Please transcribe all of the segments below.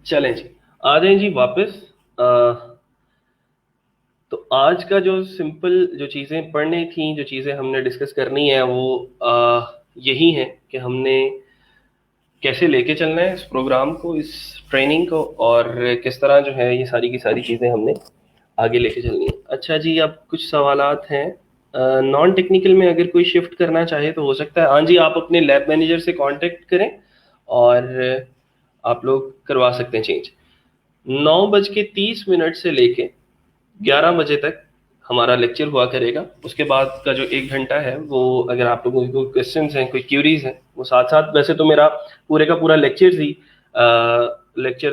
चलें जी, आ जाएं जी वापस। तो आज का जो सिंपल जो चीज़ें पढ़नी थी, जो चीज़ें हमने डिस्कस करनी है वो यही है कि हमने कैसे लेके चलना है इस प्रोग्राम को, इस ट्रेनिंग को, और किस तरह जो है ये सारी की सारी चीज़ें हमने आगे लेके चलनी है। अच्छा जी, अब कुछ सवालात हैं। नॉन टेक्निकल में अगर कोई शिफ्ट करना चाहे तो हो सकता है। हाँ जी, आप अपने लैब मैनेजर से कांटेक्ट करें और आप लोग करवा सकते हैं चेंज। 9:30 से लेके 11 बजे तक हमारा लेक्चर हुआ करेगा। उसके बाद का जो 1 घंटा है वो, अगर आप लोगों की कोई क्वेश्चंस हैं, कोई क्यूरीज हैं, वो साथ साथ, वैसे तो मेरा पूरे का पूरा लेक्चर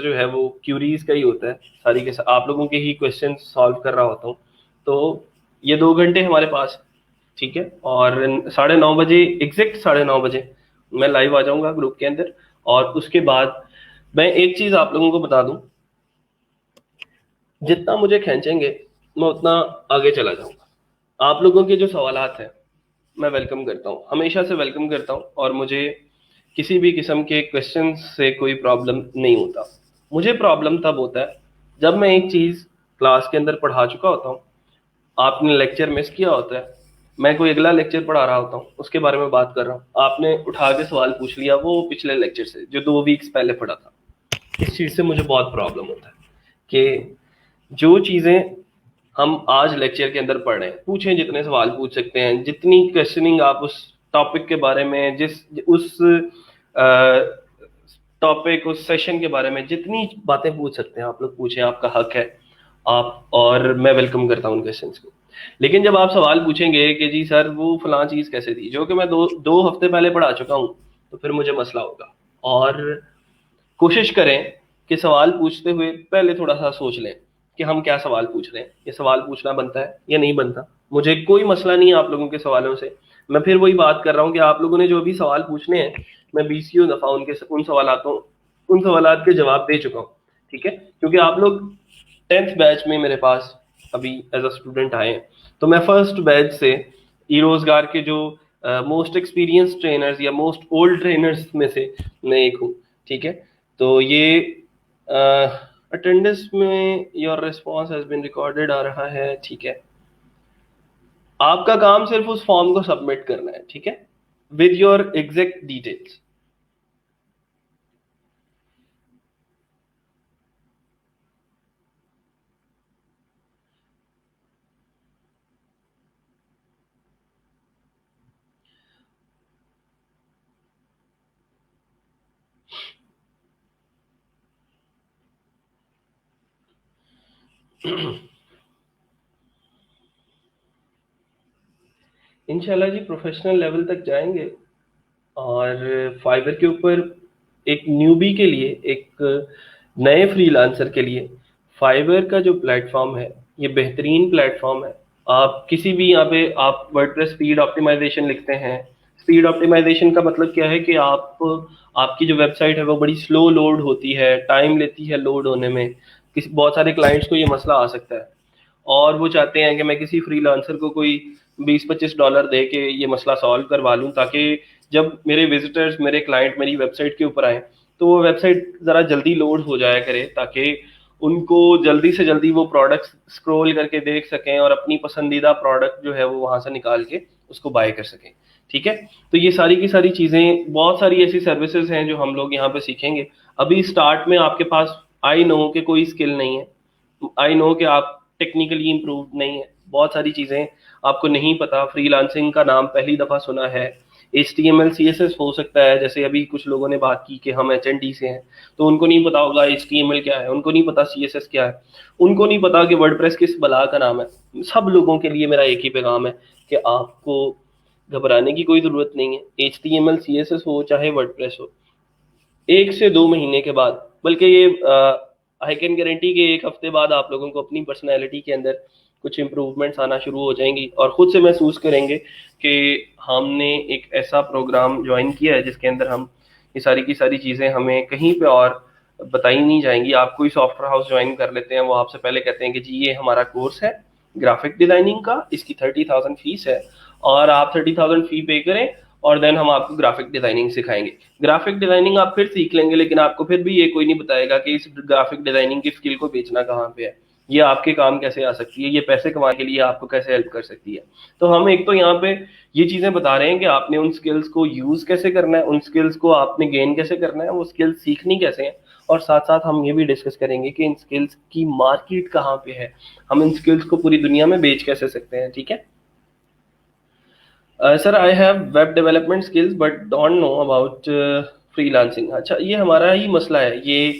जो है वो क्यूरीज का ही होता है। सारी के आप लोगों के ही क्वेश्चन सॉल्व कर रहा होता हूँ। तो ये 2 घंटे हमारे पास, ठीक है। और 9:30 बजे, एग्जैक्ट 9:30 बजे मैं लाइव आ जाऊंगा ग्रुप के अंदर। और उसके बाद मैं एक चीज आप लोगों को बता दूं, जितना मुझे खींचेंगे मैं उतना आगे चला जाऊंगा। आप लोगों के जो सवालात हैं मैं वेलकम करता हूँ, हमेशा से वेलकम करता हूँ, और मुझे किसी भी किस्म के क्वेश्चन से कोई प्रॉब्लम नहीं होता। मुझे प्रॉब्लम तब होता है जब मैं एक चीज़ क्लास के अंदर पढ़ा चुका होता हूँ, आपने लेक्चर मिस किया होता है, मैं कोई अगला लेक्चर पढ़ा रहा होता हूँ, उसके बारे में बात कर रहा हूँ, आपने उठा के सवाल पूछ लिया वो पिछले लेक्चर से जो 2 वीक्स पहले पढ़ा था। इस चीज़ से मुझे बहुत प्रॉब्लम होता है कि जो चीज़ें हम आज लेक्चर के अंदर पढ़ रहे हैं, पूछें जितने सवाल पूछ सकते हैं, जितनी क्वेश्चनिंग आप उस टॉपिक के बारे में, जिस उस टॉपिक, उस सेशन के बारे में जितनी बातें पूछ सकते हैं आप लोग पूछें, आपका हक है। आप, और मैं वेलकम करता हूँ उन क्वेश्चंस को। लेकिन जब आप सवाल पूछेंगे कि जी सर वो फलां चीज़ कैसे थी, जो कि मैं दो दो हफ्ते पहले पढ़ा चुका हूँ, तो फिर मुझे मसला होगा। और कोशिश करें कि सवाल पूछते हुए पहले थोड़ा सा सोच लें कि हम क्या सवाल पूछ रहे हैं, ये सवाल पूछना बनता है या नहीं बनता। मुझे कोई मसला नहीं है आप लोगों के सवालों से। मैं फिर वही बात कर रहा हूँ कि आप लोगों ने जो भी सवाल पूछने हैं, मैं 20 दफ़ा उन सवालात के जवाब दे चुका हूँ, ठीक है। क्योंकि आप लोग 10th बैच में मेरे पास अभी एज अ स्टूडेंट आए हैं, तो मैं फर्स्ट बैच से ई रोजगार के जो मोस्ट एक्सपीरियंस ट्रेनर्स या मोस्ट ओल्ड ट्रेनर्स में से मैं एक हूँ, ठीक है। तो ये अटेंडेंस में your response has been recorded आ रहा है, ठीक है। आपका काम सिर्फ उस फॉर्म को सबमिट करना है, ठीक है, विद योर एग्जैक्ट डिटेल्स। इंशाल्लाह जी प्रोफेशनल लेवल तक जाएंगे। और फाइवर के ऊपर एक न्यूबी के लिए, एक नए फ्रीलांसर के लिए फाइवर का जो प्लेटफॉर्म है ये बेहतरीन प्लेटफॉर्म है। आप किसी भी, यहाँ पे आप वर्डप्रेस स्पीड ऑप्टिमाइजेशन लिखते हैं। स्पीड ऑप्टिमाइजेशन का मतलब क्या है कि आपकी जो वेबसाइट है वो बड़ी स्लो लोड होती है, टाइम लेती है लोड होने में। किसी बहुत सारे क्लाइंट्स को ये मसला आ सकता है, और वो चाहते हैं कि मैं किसी फ्रीलांसर को कोई $20-25 दे के ये मसला सॉल्व करवा लूँ, ताकि जब मेरे विजिटर्स, मेरे क्लाइंट मेरी वेबसाइट के ऊपर आए तो वो वेबसाइट ज़रा जल्दी लोड हो जाया करे, ताकि उनको जल्दी से जल्दी वो प्रोडक्ट स्क्रॉल करके देख सकें और अपनी पसंदीदा प्रोडक्ट जो है वो वहाँ से निकाल के उसको बाय कर सकें, ठीक है। तो ये सारी की सारी चीज़ें, बहुत सारी ऐसी सर्विसेज हैं जो हम लोग यहाँ पे सीखेंगे। अभी स्टार्ट में आपके पास आई नो कि कोई स्किल नहीं है, आई नो कि आप टेक्निकली इम्प्रूव नहीं है, बहुत सारी चीज़ें आपको नहीं पता। फ्रीलांसिंग का नाम पहली दफ़ा सुना है। HTML CSS हो सकता है, जैसे अभी कुछ लोगों ने बात की कि हम HND से हैं, तो उनको नहीं पता होगा HTML क्या है, उनको नहीं पता CSS क्या है, उनको नहीं पता कि वर्डप्रेस किस बला का नाम है। सब लोगों के लिए मेरा एक ही पैगाम है कि आपको घबराने की कोई ज़रूरत नहीं है। HTML CSS हो चाहे वर्डप्रेस हो, 1 से 2 महीने के बाद, बल्कि ये आई कैन गारंटी कि 1 हफ्ते बाद आप लोगों को अपनी पर्सनैलिटी के अंदर कुछ इम्प्रूवमेंट्स आना शुरू हो जाएंगी, और खुद से महसूस करेंगे कि हमने एक ऐसा प्रोग्राम ज्वाइन किया है जिसके अंदर हम ये सारी की सारी चीज़ें हमें कहीं पे और बताई नहीं जाएंगी। आप कोई सॉफ्टवेयर हाउस ज्वाइन कर लेते हैं, वो आपसे पहले कहते हैं कि जी ये हमारा कोर्स है ग्राफिक डिजाइनिंग का, इसकी 30,000 फीस है, और आप 30,000 फी पे करें और देन हम आपको ग्राफिक डिजाइनिंग सिखाएंगे। ग्राफिक डिजाइनिंग आप फिर सीख लेंगे, लेकिन आपको फिर भी ये कोई नहीं बताएगा कि इस ग्राफिक डिजाइनिंग की स्किल को बेचना कहाँ पे है, ये आपके काम कैसे आ सकती है, ये पैसे कमाने के लिए आपको कैसे हेल्प कर सकती है। तो हम एक तो यहाँ पे ये चीजें बता रहे हैं कि आपने उन स्किल्स को यूज कैसे करना है, उन स्किल्स को आपने गेन कैसे करना है, वो स्किल्स सीखनी कैसे है। और साथ साथ हम ये भी डिस्कस करेंगे कि इन स्किल्स की मार्केट कहाँ पे है, हम इन स्किल्स को पूरी दुनिया में बेच कैसे सकते हैं। ठीक है sir, I have web development skills but don't know about freelancing. अच्छा, ये हमारा ही मसला है ये।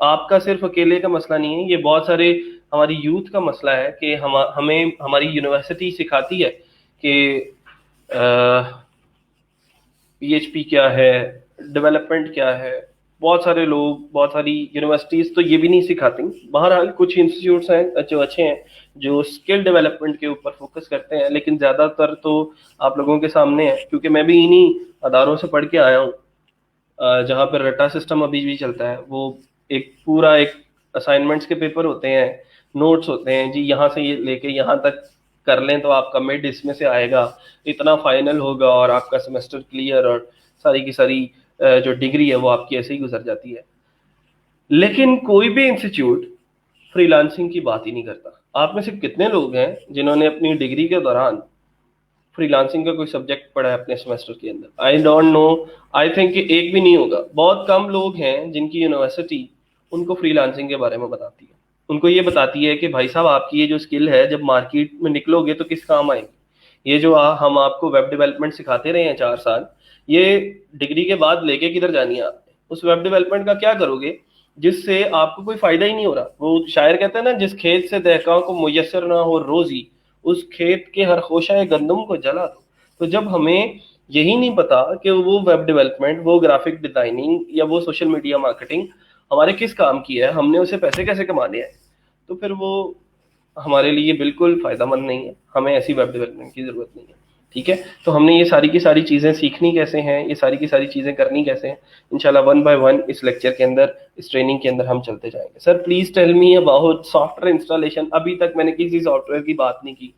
आपका सिर्फ अकेले का मसला नहीं है, ये बहुत सारे हमारी यूथ का मसला है कि हमें हमारी यूनिवर्सिटी सिखाती है कि पीएचपी क्या है, डेवलपमेंट क्या है। बहुत सारे लोग, बहुत सारी यूनिवर्सिटीज तो ये भी नहीं सिखाती। बहरहाल कुछ इंस्टीट्यूट्स हैं जो अच्छे हैं, जो स्किल डेवलपमेंट के ऊपर फोकस करते हैं, लेकिन ज्यादातर तो आप लोगों के सामने है, क्योंकि मैं भी इन्हीं अदारों से पढ़ के आया हूँ जहाँ पर रटा सिस्टम अभी भी चलता है। वो एक पूरा एक असाइनमेंट्स के पेपर होते हैं, नोट्स होते हैं जी, यहाँ से ये लेके यहाँ तक कर लें तो आपका मिड इसमें से आएगा, इतना फाइनल होगा और आपका सेमेस्टर क्लियर, और सारी की सारी जो डिग्री है वो आपकी ऐसे ही गुजर जाती है। लेकिन कोई भी इंस्टीट्यूट फ्रीलांसिंग की बात ही नहीं करता। आप में से कितने लोग हैं जिन्होंने अपनी डिग्री के दौरान फ्रीलांसिंग का कोई सब्जेक्ट पढ़ा है अपने सेमेस्टर के अंदर? I don't know. I think कि एक भी नहीं होगा। बहुत कम लोग हैं जिनकी यूनिवर्सिटी उनको फ्रीलांसिंग के बारे में बताती है। उनको ये बताती है कि भाई साहब, आपकी ये जो स्किल है, जब मार्केट में निकलोगे तो किस काम आएगी। ये जो हम आपको वेब डेवलपमेंट सिखाते रहे हैं 4 साल, ये डिग्री के बाद लेके किधर जानी है आपने? उस वेब डेवलपमेंट का क्या करोगे जिससे आपको कोई फायदा ही नहीं हो रहा? वो शायर कहते हैं ना, जिस खेत से दहकाओं को मुयस्सर ना हो रोजी, उस खेत के हर खोशाए गंदम को जला दो। तो जब हमें यही नहीं पता कि वो वेब डेवलपमेंट, वो ग्राफिक डिजाइनिंग या वो सोशल मीडिया मार्केटिंग हमारे किस काम की है, हमने उसे पैसे कैसे कमाने हैं, तो फिर वो हमारे लिए बिल्कुल फायदेमंद नहीं है। हमें ऐसी वेब डेवलपमेंट की जरूरत नहीं है। ठीक है, तो हमने ये सारी की सारी चीजें सीखनी कैसे हैं, ये सारी की सारी चीजें करनी कैसे हैं, इंशाल्लाह वन बाय वन इस लेक्चर के अंदर, इस ट्रेनिंग के अंदर हम चलते जाएंगे। Sir please tell me about software installation. अभी तक मैंने किसी सॉफ्टवेयर की बात नहीं की।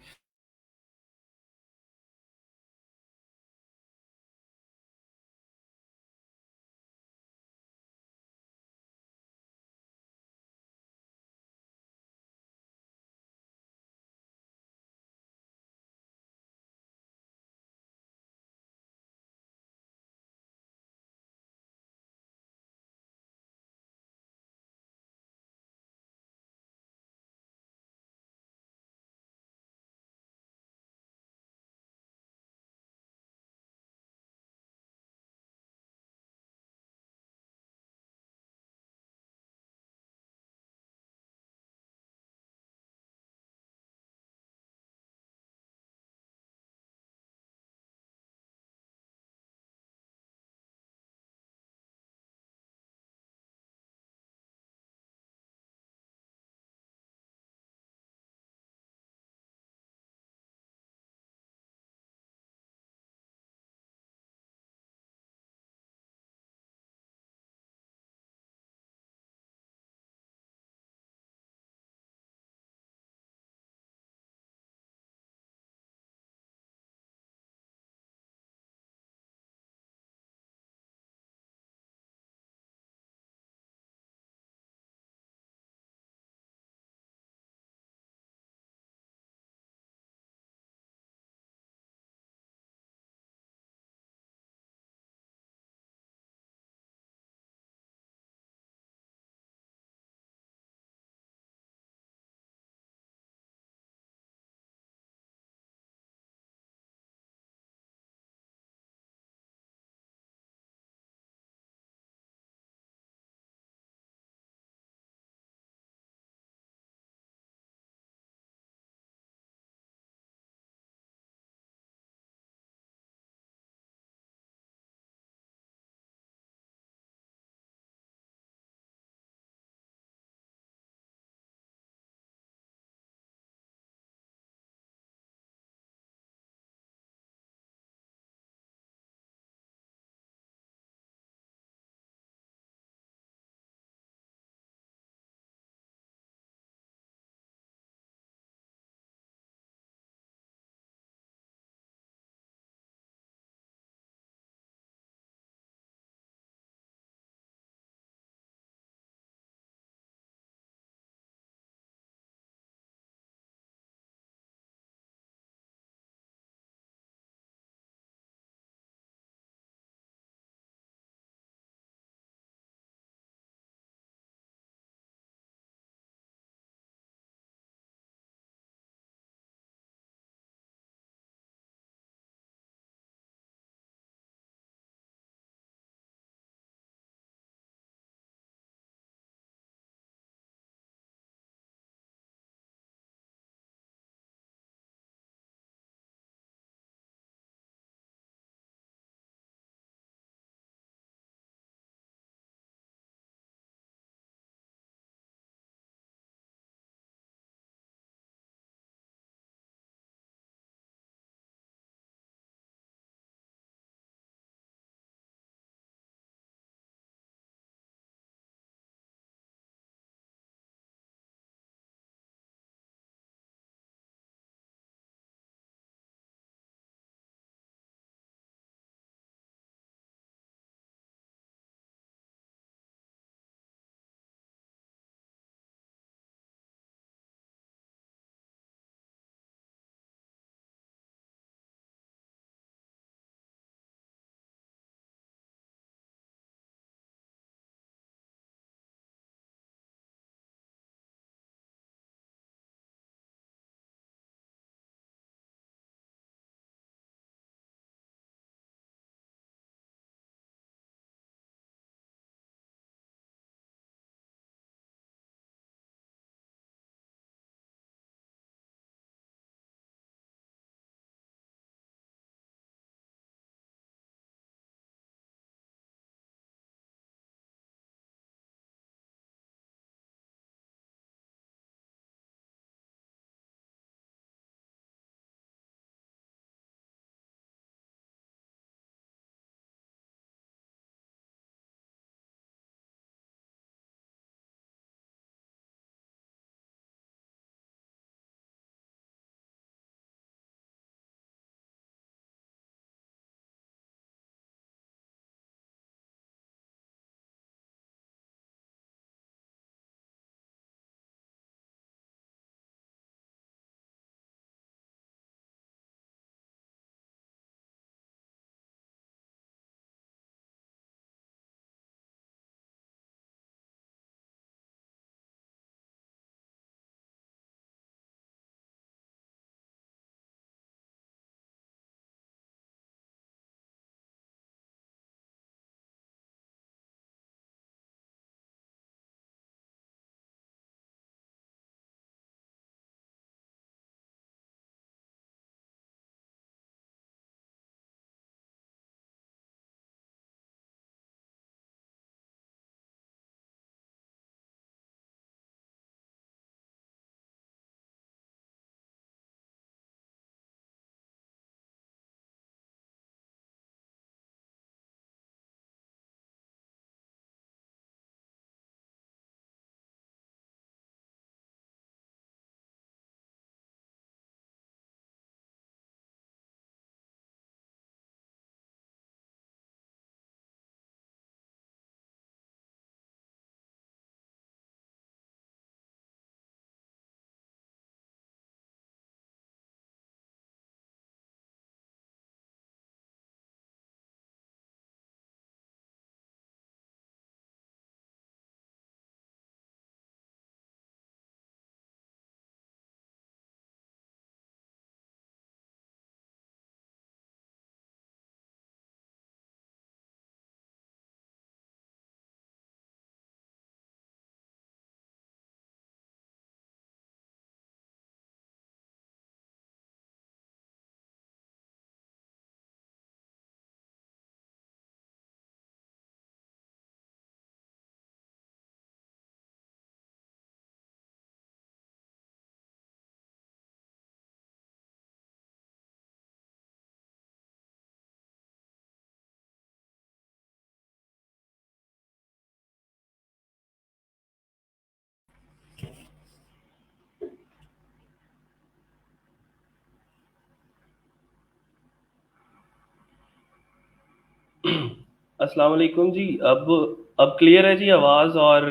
अस्सलाम वालेकुम जी। अब क्लियर है जी आवाज़? और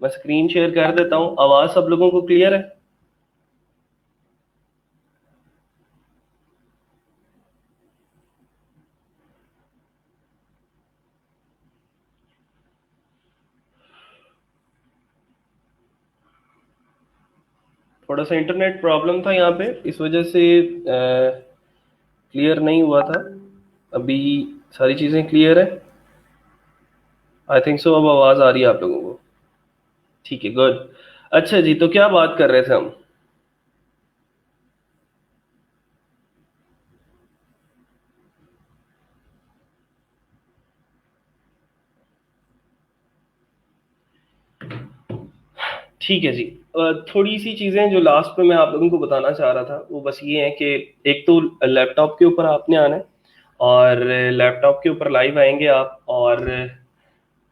मैं स्क्रीन शेयर कर देता हूँ। आवाज़ सब लोगों को क्लियर है? थोड़ा सा इंटरनेट प्रॉब्लम था यहाँ पे, इस वजह से क्लियर नहीं हुआ था। अभी सारी चीज़ें क्लियर है। आई थिंक सो अब आवाज़ आ रही है आप लोगों को? ठीक है, गुड। अच्छा जी, तो क्या बात कर रहे थे हम? ठीक है जी। थोड़ी सी चीज़ें जो लास्ट में मैं आप लोगों को बताना चाह रहा था वो बस ये है कि एक तो लैपटॉप के ऊपर आपने आना है, और लैपटॉप के ऊपर लाइव आएंगे आप, और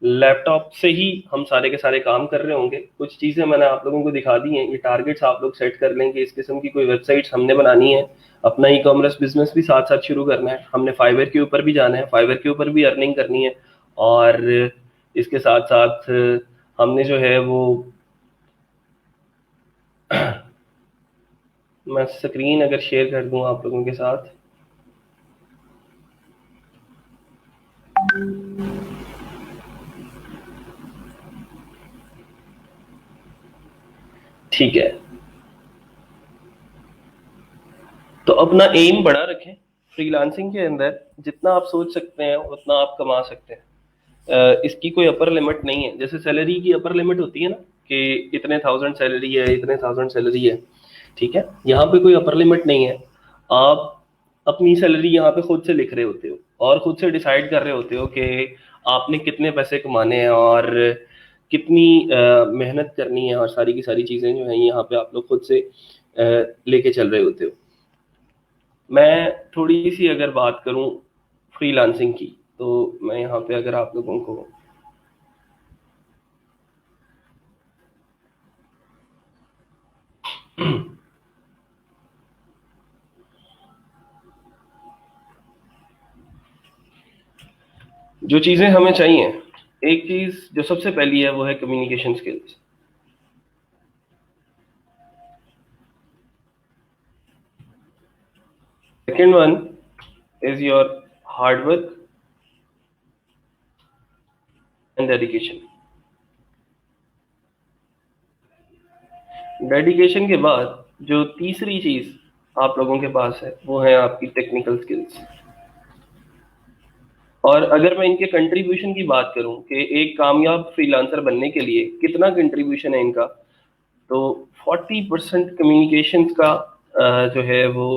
लैपटॉप से ही हम सारे के सारे काम कर रहे होंगे। कुछ चीज़ें मैंने आप लोगों को दिखा दी हैं, ये टारगेट्स आप लोग सेट कर लेंगे। इस किस्म की कोई वेबसाइट्स हमने बनानी है, अपना ई कॉमर्स बिजनेस भी साथ साथ शुरू करना है, हमने फाइवर के ऊपर भी जाना है, फाइवर के ऊपर भी अर्निंग करनी है। और इसके साथ साथ हमने जो है वो मैं स्क्रीन अगर शेयर कर दूं आप लोगों के साथ। ठीक है, तो अपना एम बड़ा रखें। फ्रीलांसिंग के अंदर जितना आप सोच सकते हैं उतना आप कमा सकते हैं। इसकी कोई अपर लिमिट नहीं है। जैसे सैलरी की अपर लिमिट होती है ना, कि इतने थाउजेंड सैलरी है, इतने थाउजेंड सैलरी है। ठीक है, यहाँ पे कोई अपर लिमिट नहीं है। आप अपनी सैलरी यहाँ पे खुद से लिख रहे होते हो और खुद से डिसाइड कर रहे होते हो कि आपने कितने पैसे कमाने हैं और कितनी मेहनत करनी है, और सारी की सारी चीज़ें जो हैं यहाँ पे आप लोग खुद से लेके चल रहे होते हो। मैं थोड़ी सी अगर बात करूं फ्रीलांसिंग की, तो मैं यहाँ पे अगर आप लोगों को जो चीज़ें हमें चाहिए, एक चीज़ जो सबसे पहली है वो है communication skills. Second one is your hard work and dedication. Dedication के बाद जो तीसरी चीज़ आप लोगों के पास है वो है आपकी टेक्निकल स्किल्स। और अगर मैं इनके कंट्रीब्यूशन की बात करूं कि एक कामयाब फ्रीलांसर बनने के लिए कितना कंट्रीब्यूशन है इनका, तो 40% कम्युनिकेशंस का जो है वो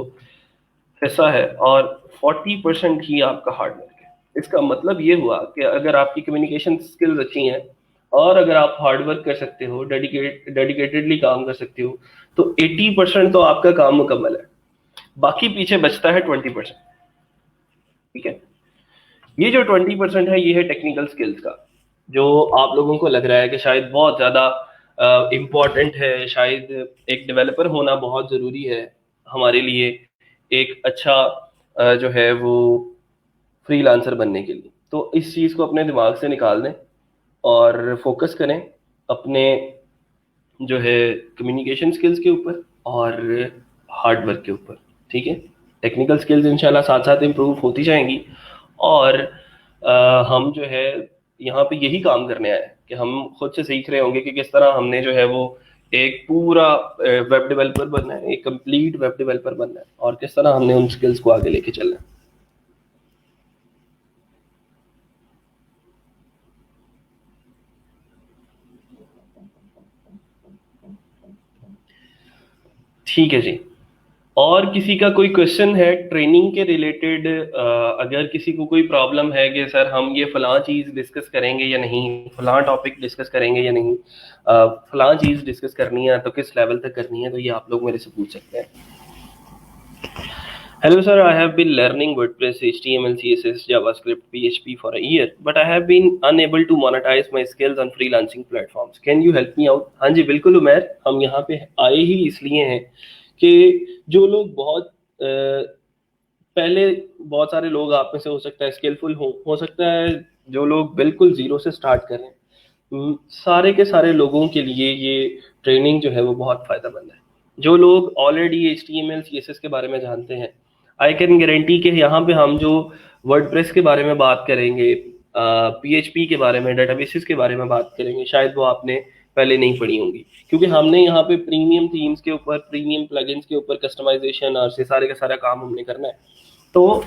हिस्सा है, और 40% ही आपका हार्ड वर्क है। इसका मतलब ये हुआ कि अगर आपकी कम्युनिकेशन स्किल्स अच्छी हैं और अगर आप हार्ड वर्क कर सकते हो, डेडिकेटेडली काम कर सकते हो, तो 80% तो आपका काम मुकम्मल है। बाकी पीछे बचता है 20%। ठीक है, ये जो 20% है ये है टेक्निकल स्किल्स का, जो आप लोगों को लग रहा है कि शायद बहुत ज़्यादा इम्पॉर्टेंट है, शायद एक डेवलपर होना बहुत ज़रूरी है हमारे लिए, एक अच्छा जो है वो फ्रीलांसर बनने के लिए। तो इस चीज़ को अपने दिमाग से निकाल दें और फोकस करें अपने जो है कम्युनिकेशन स्किल्स के ऊपर और हार्ड वर्क के ऊपर। ठीक है, टेक्निकल स्किल्स इंशाल्लाह साथ साथ इम्प्रूव होती जाएंगी। और हम जो है यहाँ पे यही काम करने आए हैं कि हम खुद से सीख रहे होंगे कि किस तरह हमने जो है वो एक पूरा वेब डेवलपर बनना है, एक कंप्लीट वेब डेवलपर बनना है, और किस तरह हमने उन स्किल्स को आगे लेके चलना है। ठीक है जी। और किसी का कोई क्वेश्चन है ट्रेनिंग के रिलेटेड? अगर किसी को कोई प्रॉब्लम है कि सर हम ये फलां चीज़ डिस्कस करेंगे या नहीं, फलां टॉपिक डिस्कस करेंगे या नहीं, फलां चीज़ डिस्कस करनी है तो किस लेवल तक करनी है, तो ये आप लोग मेरे से पूछ सकते हैं। Hello sir, I have been learning WordPress, HTML, CSS, JavaScript, PHP for a year, but I have been unable to monetize my skills on freelancing platforms. Can you help me out? हाँ जी बिल्कुल उमैर, हम यहाँ पे आए ही इसलिए हैं कि जो लोग बहुत पहले बहुत सारे लोग आप में से हो सकता है स्किलफुल हो सकता है जो लोग बिल्कुल जीरो से स्टार्ट करें, सारे के सारे लोगों के लिए ये ट्रेनिंग जो है वो बहुत फायदेमंद है। जो लोग ऑलरेडी HTML CSS के बारे में जानते हैं, आई कैन गारंटी कि यहाँ पे हम जो वर्डप्रेस के बारे में बात करेंगे, PHP के बारे में, डेटाबेसेस के बारे में बात करेंगे, शायद वो आपने पहले नहीं पढ़ी होंगी, क्योंकि हमने यहाँ पे प्रीमियम थीम्स के ऊपर, प्रीमियम प्लगइन्स के ऊपर कस्टमाइजेशन और से सारे का सारा काम हमने करना है। तो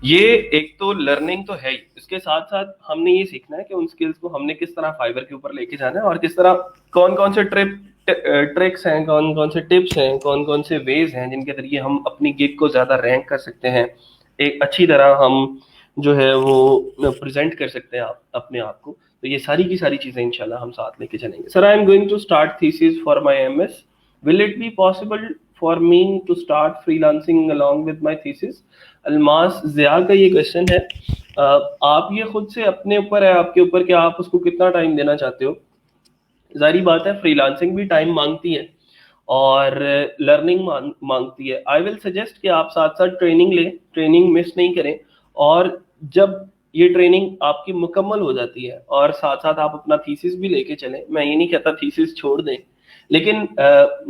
ये एक तो लर्निंग तो है ही, इसके साथ साथ हमने ये सीखना है कि उन स्किल्स को हमने किस तरह फाइबर के ऊपर लेके जाना है और किस तरह कौन कौन से ट्रिक्स हैं, कौन कौन से टिप्स हैं, कौन कौन से वेज हैं जिनके जरिए हम अपनी गिग को ज्यादा रैंक कर सकते हैं, एक अच्छी तरह हम जो है वो प्रेजेंट कर सकते हैं अपने आप को। तो ये सारी की सारी चीजें इंशाल्लाह हम साथ लेके चलेंगे। Sir, I am going to start thesis for my MS, will it be possible for me to start freelancing along with my thesis? Almas Zia का ये क्वेश्चन है। आप ये खुद से अपने ऊपर है, आपके ऊपर कि आप उसको कितना टाइम देना चाहते हो। जारी बात है फ्रीलांसिंग भी टाइम मांगती है और लर्निंग मांगती है। आई विल सजेस्ट कि आप साथ साथ ट्रेनिंग लें, ट्रेनिंग मिस नहीं करें, और जब ये ट्रेनिंग आपकी मुकम्मल हो जाती है और साथ साथ आप अपना थीसिस भी लेके चलें, मैं ये नहीं कहता थीसिस छोड़ दें, लेकिन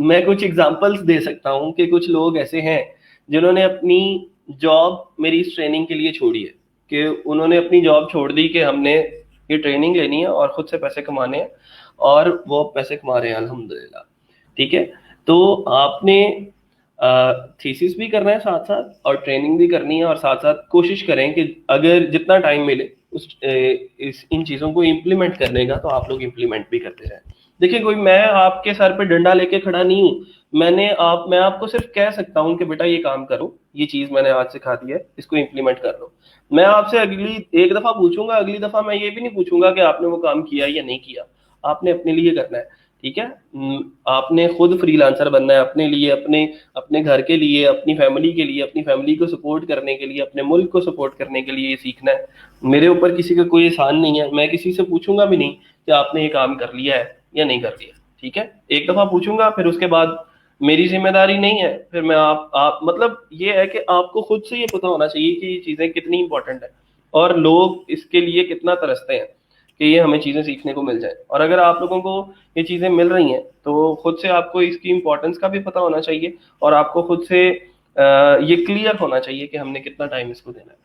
मैं कुछ एग्जांपल्स दे सकता हूँ कि कुछ लोग ऐसे हैं जिन्होंने अपनी जॉब मेरी इस ट्रेनिंग के लिए छोड़ी है, कि उन्होंने अपनी जॉब छोड़ दी कि हमने ये ट्रेनिंग लेनी है और खुद से पैसे कमाने हैं, और वो पैसे कमा रहे हैं अल्हम्दुलिल्लाह। ठीक है, तो आपने थीसिस भी करना है साथ साथ और ट्रेनिंग भी करनी है, और साथ साथ कोशिश करें कि अगर जितना टाइम मिले इन चीज़ों को इम्प्लीमेंट करने का, तो आप लोग इम्प्लीमेंट भी करते रहें। देखिए, कोई मैं आपके सर पे डंडा लेके खड़ा नहीं हूँ, मैं आपको सिर्फ कह सकता हूँ कि बेटा ये काम करो, ये चीज़ मैंने आज सिखा दी है, इसको इम्प्लीमेंट कर लो। मैं आपसे अगली एक दफ़ा पूछूंगा, अगली दफ़ा मैं ये भी नहीं पूछूंगा कि आपने वो काम किया या नहीं किया, आपने अपने लिए करना है। ठीक है, आपने खुद फ्रीलांसर बनना है अपने लिए, अपने घर के लिए, अपनी फैमिली के लिए, अपनी फैमिली को सपोर्ट करने के लिए, अपने मुल्क को सपोर्ट करने के लिए ये सीखना है। मेरे ऊपर किसी का कोई एहसान नहीं है, मैं किसी से पूछूंगा भी नहीं कि आपने ये काम कर लिया है या नहीं कर लिया। ठीक है, एक दफा पूछूंगा, फिर उसके बाद मेरी जिम्मेदारी नहीं है, फिर मैं आप मतलब ये है कि आपको खुद से ये पता होना चाहिए कि ये चीजें कितनी इंपॉर्टेंट है और लोग इसके लिए कितना तरसते हैं कि ये हमें चीजें सीखने को मिल जाए। और अगर आप लोगों को ये चीजें मिल रही हैं तो खुद से आपको इसकी इंपॉर्टेंस का भी पता होना चाहिए, और आपको खुद से ये क्लियर होना चाहिए कि हमने कितना टाइम इसको देना है।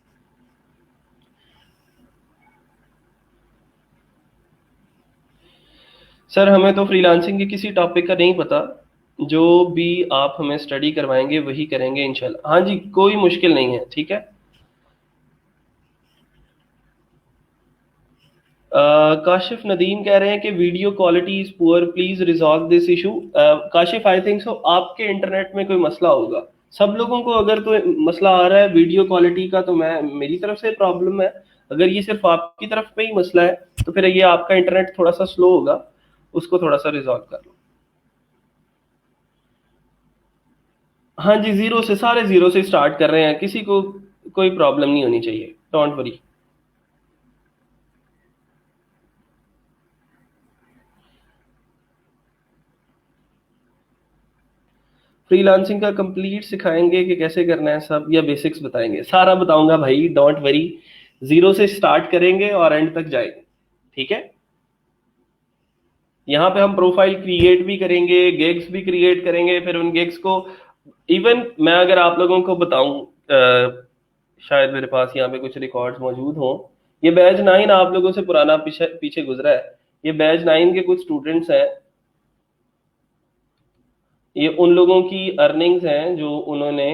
सर, हमें तो फ्रीलांसिंग के किसी टॉपिक का नहीं पता, जो भी आप हमें स्टडी करवाएंगे वही करेंगे इंशाल्लाह। हाँ जी, कोई मुश्किल नहीं है। ठीक है, काशिफ नदीम कह रहे हैं कि video quality is poor, please resolve this issue. Kashif, I think so आपके इंटरनेट में कोई मसला होगा। सब लोगों को अगर तो मसला आ रहा है वीडियो क्वालिटी का, तो मैं मेरी तरफ से प्रॉब्लम है। अगर ये सिर्फ आपकी तरफ पे ही मसला है तो फिर ये आपका इंटरनेट थोड़ा सा स्लो होगा, उसको थोड़ा सा रिजॉल्व कर लो। हाँ जी, जीरो से, सारे जीरो से स्टार्ट कर रहे हैं, किसी को कोई प्रॉब्लम नहीं होनी चाहिए, डोंट वरी। फ्रीलांसिंग का कंप्लीट सिखाएंगे कि कैसे करना है सब, या बेसिक्स बताएंगे? सारा बताऊंगा भाई, डोंट वरी। जीरो से स्टार्ट करेंगे और एंड तक जाएंगे। ठीक है, यहाँ पे हम प्रोफाइल क्रिएट भी करेंगे, गिग्स भी क्रिएट करेंगे, फिर उन गिग्स को इवन मैं अगर आप लोगों को बताऊं, शायद मेरे पास यहाँ पे कुछ रिकॉर्ड्स मौजूद हों। ये बैच 9 आप लोगों से पुराना पीछे पीछे गुजरा है। ये बैच 9 के कुछ स्टूडेंट्स हैं, ये उन लोगों की अर्निंग्स हैं जो उन्होंने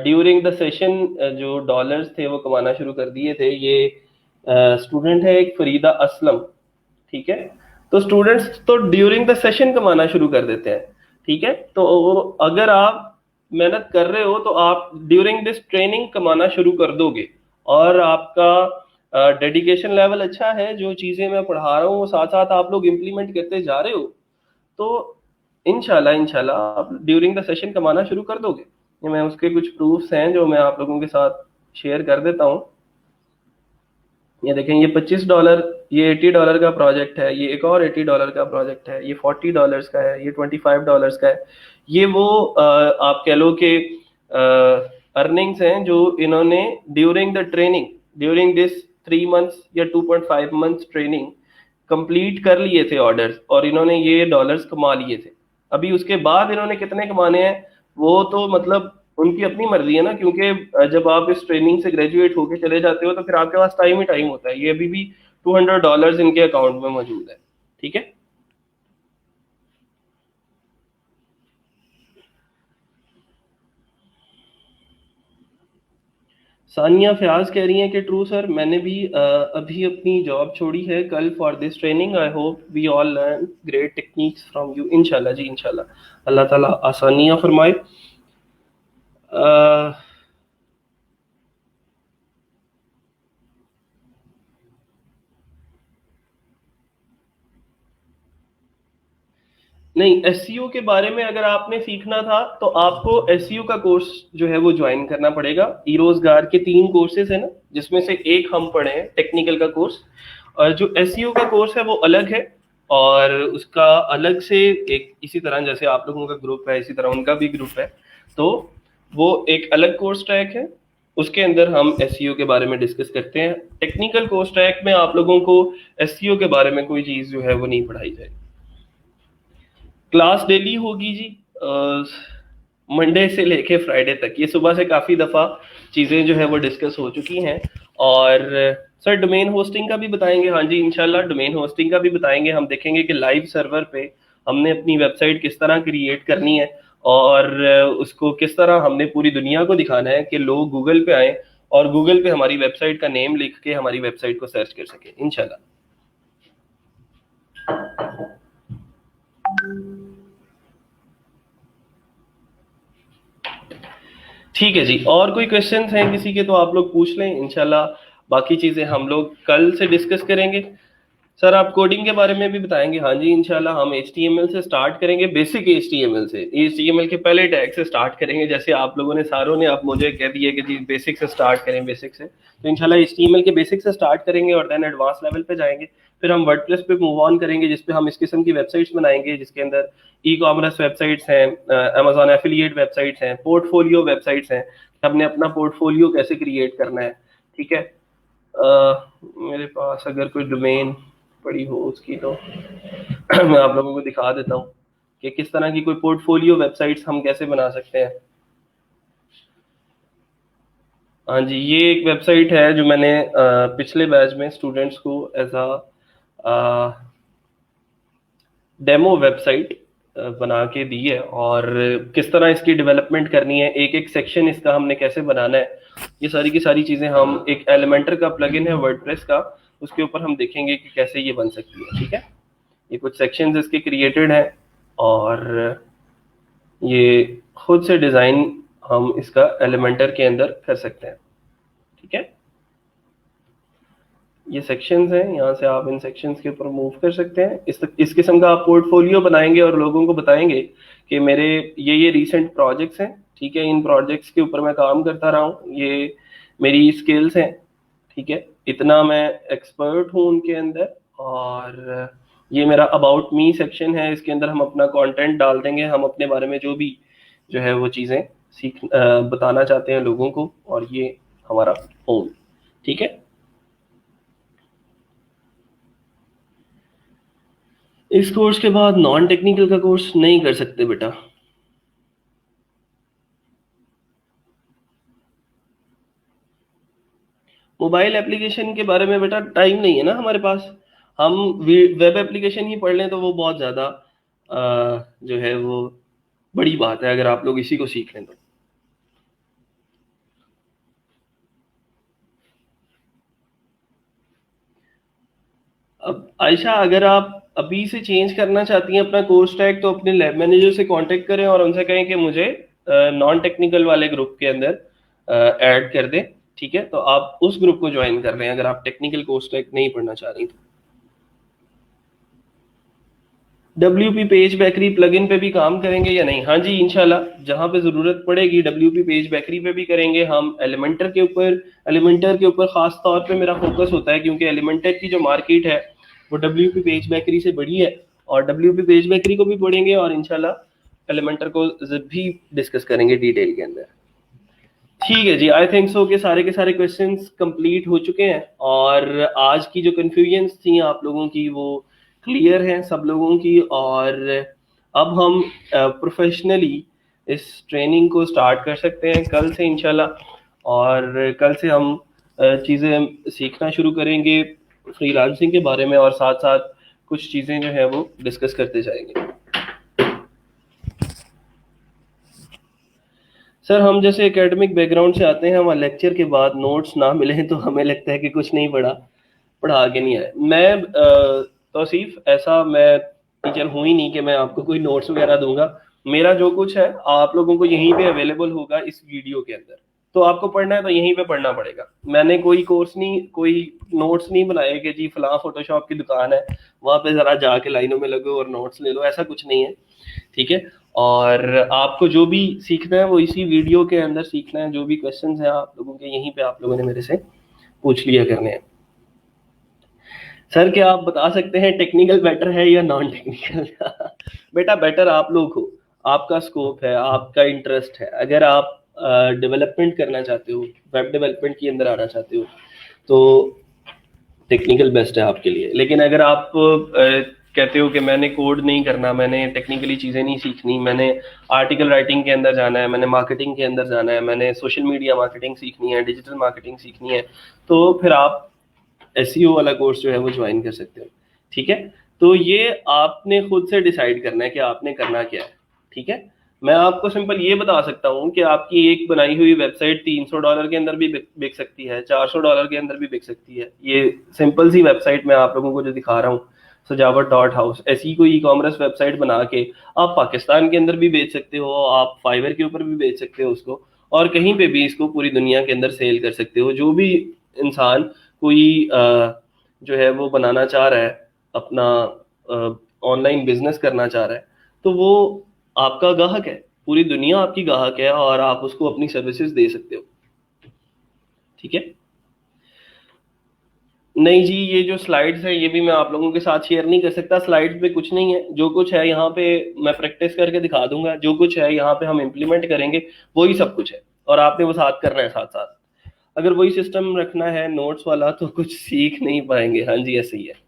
ड्यूरिंग द सेशन जो डॉलर्स थे वो कमाना शुरू कर दिए थे। ये स्टूडेंट है एक फरीदा असलम। ठीक है, तो स्टूडेंट्स तो ड्यूरिंग द सेशन कमाना शुरू कर देते हैं। ठीक है, तो अगर आप मेहनत कर रहे हो तो आप ड्यूरिंग दिस ट्रेनिंग कमाना शुरू कर दोगे, और आपका डेडिकेशन लेवल अच्छा है, जो चीज़ें मैं पढ़ा रहा हूँ वो साथ साथ आप लोग इम्प्लीमेंट करते जा रहे हो, तो इंशाल्लाह इंशाल्लाह आप ड्यूरिंग द सेशन कमाना शुरू कर दोगे। ये मैं उसके कुछ प्रूफ्स हैं जो मैं आप लोगों के साथ शेयर कर देता हूँ। ये देखें, ये $25, ये $80 का प्रोजेक्ट है, ये एक और $80 का प्रोजेक्ट है, ये $40 का है, ये $25 का है। ये वो आप कह लो कि अर्निंग्स हैं जो इन्होंने during the training, during this 3 months या 2.5 मंथ्स ट्रेनिंग कंप्लीट कर लिए थे ऑर्डर्स, और इन्होंने ये डॉलर्स कमा लिए थे। अभी उसके बाद इन्होंने कितने कमाने हैं वो तो मतलब उनकी अपनी मर्जी है ना, क्योंकि जब आप इस ट्रेनिंग से ग्रेजुएट होके चले जाते हो तो फिर आपके पास टाइम ही टाइम होता है। ये अभी भी $200 इनके अकाउंट में मौजूद है। ठीक है, सानिया फयाज कह रही हैं कि ट्रू सर, मैंने भी अभी अपनी जॉब छोड़ी है कल for this training. I hope we all learn great techniques from you. इंशाल्लाह जी, इंशाल्लाह, अल्लाह ताला आसानियां फरमाए। अ, नहीं, एसईओ के बारे में अगर आपने सीखना था तो आपको एसईओ का कोर्स जो है वो ज्वाइन करना पड़ेगा। ई रोजगार के 3 कोर्सेज है ना, जिसमें से एक हम पढ़े हैं टेक्निकल का कोर्स, और जो एसईओ का कोर्स है वो अलग है, और उसका अलग से एक, इसी तरह जैसे आप लोगों का ग्रुप है इसी तरह उनका भी ग्रुप है, तो वो एक अलग कोर्स ट्रैक है। उसके अंदर हम एसईओ के बारे में डिस्कस करते हैं। टेक्निकल कोर्स ट्रैक में आप लोगों को एसईओ के बारे में कोई चीज़ जो है वो नहीं पढ़ाई जाएगी। क्लास डेली होगी जी, मंडे से लेके फ्राइडे तक। ये सुबह से काफ़ी दफ़ा चीज़ें जो है वो डिस्कस हो चुकी हैं। और सर डोमेन होस्टिंग का भी बताएंगे? हाँ जी, इंशाल्लाह डोमेन होस्टिंग का भी बताएंगे। हम देखेंगे कि लाइव सर्वर पे हमने अपनी वेबसाइट किस तरह क्रिएट करनी है, और उसको किस तरह हमने पूरी दुनिया को दिखाना है कि लोग गूगल पे आए और गूगल पे हमारी वेबसाइट का नेम लिख के हमारी वेबसाइट को सर्च कर सके इंशाल्लाह। ठीक है जी, और कोई क्वेश्चंस हैं किसी के तो आप लोग पूछ लें, इंशाल्लाह बाकी चीज़ें हम लोग कल से डिस्कस करेंगे। सर आप कोडिंग के बारे में भी बताएंगे? हाँ जी, इंशाल्लाह हम HTML से स्टार्ट करेंगे, बेसिक HTML से, HTML के पहले टैग से स्टार्ट करेंगे। जैसे आप लोगों ने सारों ने आप मुझे कह दिया कि जी बेसिक से स्टार्ट करें, बेसिक से, तो इंशाल्लाह HTML के बेसिक से स्टार्ट करेंगे और देन एडवांस लेवल पे जाएंगे। फिर हम वर्डप्रेस पे मूव ऑन करेंगे, जिसपे हम इस किस्म की वेबसाइट्स बनाएंगे जिसके अंदर ई कॉमर्स वेबसाइट्स हैं, अमेजॉन एफिलिएट वेबसाइट्स हैं, पोर्टफोलियो वेबसाइट्स हैं, हमने अपना पोर्टफोलियो कैसे क्रिएट करना है। ठीक है, मेरे पास अगर कोई डोमेन पड़ी हो उसकी तो मैं आप लोगों को दिखा देता हूँ कि किस तरह की कोई पोर्टफोलियो वेबसाइट्स हम कैसे बना सकते हैं। हाँ जी, ये एक वेबसाइट है जो मैंने पिछले बैच में स्टूडेंट्स को एज अ डेमो वेबसाइट बना के दी है, और किस तरह इसकी डेवलपमेंट करनी है, एक एक सेक्शन इसका हमने कैसे बनाना है, ये सारी की सारी चीज़ें हम, एक एलिमेंटर का प्लगइन है वर्डप्रेस का, उसके ऊपर हम देखेंगे कि कैसे ये बन सकती है। ठीक है, ये कुछ सेक्शंस इसके क्रिएटेड हैं, और ये खुद से डिज़ाइन हम इसका एलिमेंटर के अंदर कर सकते हैं। ठीक है, ये सेक्शंस हैं, यहाँ से आप इन सेक्शंस के ऊपर मूव कर सकते हैं। इस किस्म का आप पोर्टफोलियो बनाएंगे और लोगों को बताएंगे कि मेरे ये रीसेंट प्रोजेक्ट्स हैं। ठीक है, इन प्रोजेक्ट्स के ऊपर मैं काम करता रहा हूँ, ये मेरी स्किल्स हैं। ठीक है, इतना मैं एक्सपर्ट हूँ उनके अंदर, और ये मेरा अबाउट मी सेक्शन है, इसके अंदर हम अपना कंटेंट डाल देंगे, हम अपने बारे में जो भी जो है वो चीज़ें बताना चाहते हैं लोगों को, और ये हमारा होम। ठीक है, इस कोर्स के बाद नॉन टेक्निकल का कोर्स नहीं कर सकते बेटा। मोबाइल एप्लीकेशन के बारे में बेटा टाइम नहीं है ना हमारे पास। हम वेब एप्लीकेशन ही पढ़ लें तो वो बहुत ज़्यादा जो है वो बड़ी बात है, अगर आप लोग इसी को सीख लें तो। अब आयशा, अगर आप अभी से चेंज करना चाहती हैं अपना कोर्स टैग, तो अपने लैब मैनेजर से कांटेक्ट करें और उनसे कहें कि मुझे नॉन टेक्निकल वाले ग्रुप के अंदर ऐड कर दें। ठीक है, तो आप उस ग्रुप को ज्वाइन कर लें अगर आप टेक्निकल कोर्स टैग नहीं पढ़ना चाह रही तो। WP पेज बेकरी प्लगइन पे भी काम करेंगे या नहीं? हाँ जी, इंशाल्लाह जहाँ पे ज़रूरत पड़ेगी WP पेज बेकरी पे भी करेंगे हम। एलिमेंटर के ऊपर ख़ास तौर पे मेरा फोकस होता है, क्योंकि एलिमेंटर की जो मार्केट है वो WP पेज बेकरी से बड़ी है, और WP पेज बेकरी को भी पढ़ेंगे और इंशाल्लाह एलिमेंटर को भी डिस्कस करेंगे डिटेल के अंदर। ठीक है जी, आई थिंक सो कि सारे के सारे क्वेश्चंस कंप्लीट हो चुके हैं और आज की जो कन्फ्यूजन्स थी आप लोगों की वो क्लियर हैं सब लोगों की। और अब हम प्रोफेशनली इस ट्रेनिंग को स्टार्ट कर सकते हैं कल से इंशाल्लाह। और कल से हम चीज़ें सीखना शुरू करेंगे फ्रीलांसिंग के बारे में और साथ साथ कुछ चीज़ें जो है वो डिस्कस करते जाएंगे। सर हम जैसे एकेडमिक बैकग्राउंड से आते हैं, हमारे लेक्चर के बाद नोट्स ना मिले तो हमें लगता है कि कुछ नहीं पढ़ा, पढ़ा आगे नहीं आए। मैं तौसीफ ऐसा मैं टीचर हूँ ही नहीं कि मैं आपको कोई नोट्स वगैरह दूंगा। मेरा जो कुछ है आप लोगों को यहीं पे अवेलेबल होगा इस वीडियो के अंदर, तो आपको पढ़ना है तो यहीं पे पढ़ना पड़ेगा। मैंने कोई कोर्स नहीं, कोई नोट्स नहीं बनाए कि जी फलां फोटोशॉप की दुकान है वहां पे जरा जाके लाइनों में लगो और नोट्स ले लो, ऐसा कुछ नहीं है। ठीक है। और आपको जो भी सीखना है वो इसी वीडियो के अंदर सीखना है। जो भी क्वेश्चंस हैं आप लोगों के यहीं पे आप लोगों ने मेरे से पूछ लिया करने हैं। सर क्या आप बता सकते हैं टेक्निकल बेटर है या नॉन टेक्निकल? बेटा बेटर आप लोग हो, आपका स्कोप है, आपका इंटरेस्ट है। अगर आप डेवलपमेंट करना चाहते हो, वेब डेवलपमेंट के अंदर आना चाहते हो तो टेक्निकल बेस्ट है आपके लिए। लेकिन अगर आप कहते हो कि मैंने कोड नहीं करना, मैंने टेक्निकली चीज़ें नहीं सीखनी, मैंने आर्टिकल राइटिंग के अंदर जाना है, मैंने मार्केटिंग के अंदर जाना है, मैंने सोशल मीडिया मार्केटिंग सीखनी है, डिजिटल मार्केटिंग सीखनी है, तो फिर आप एसईओ वाला कोर्स जो है वो ज्वाइन कर सकते हो। ठीक है। तो ये आपने खुद से डिसाइड करना है कि आपने करना क्या है। ठीक है। मैं आपको सिंपल ये बता सकता हूँ कि आपकी एक बनाई हुई वेबसाइट $300 के अंदर भी बिक सकती है, $400 के अंदर भी बिक सकती है। ये सिंपल सी वेबसाइट मैं आप लोगों को जो दिखा रहा हूँ, सजावट.हाउस, ऐसी कोई ई कॉमर्स वेबसाइट बना के आप पाकिस्तान के अंदर भी बेच सकते हो, आप फाइवर के ऊपर भी बेच सकते हो उसको, और कहीं पे भी इसको पूरी दुनिया के अंदर सेल कर सकते हो। जो भी इंसान कोई जो है वो बनाना चाह रहा है, अपना ऑनलाइन बिजनेस करना चाह रहा है, तो वो आपका ग्राहक है, पूरी दुनिया आपकी ग्राहक है और आप उसको अपनी सर्विसेज दे सकते हो। ठीक है। नहीं जी, ये जो स्लाइड्स है ये भी मैं आप लोगों के साथ शेयर नहीं कर सकता। स्लाइड्स पे कुछ नहीं है, जो कुछ है यहाँ पे मैं प्रैक्टिस करके दिखा दूंगा, जो कुछ है यहाँ पे हम इम्प्लीमेंट करेंगे, वही सब कुछ है और आपने वो साथ करना है साथ साथ। अगर वही सिस्टम रखना है नोट्स वाला तो कुछ सीख नहीं पाएंगे। हाँ जी ऐसे ही है।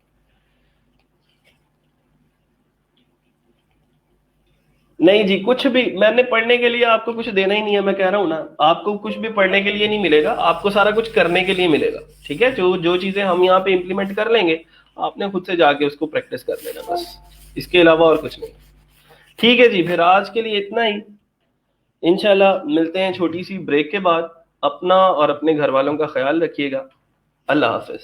नहीं जी, कुछ भी मैंने पढ़ने के लिए आपको कुछ देना ही नहीं है। मैं कह रहा हूँ ना, आपको कुछ भी पढ़ने के लिए नहीं मिलेगा, आपको सारा कुछ करने के लिए मिलेगा। ठीक है। जो जो चीजें हम यहाँ पे इम्प्लीमेंट कर लेंगे, आपने खुद से जाके उसको प्रैक्टिस कर लेना बस, इसके अलावा और कुछ नहीं। ठीक है जी, फिर आज के लिए इतना ही। इंशाल्लाह मिलते हैं छोटी सी ब्रेक के बाद। अपना और अपने घर वालों का ख्याल रखिएगा। अल्लाह हाफिज।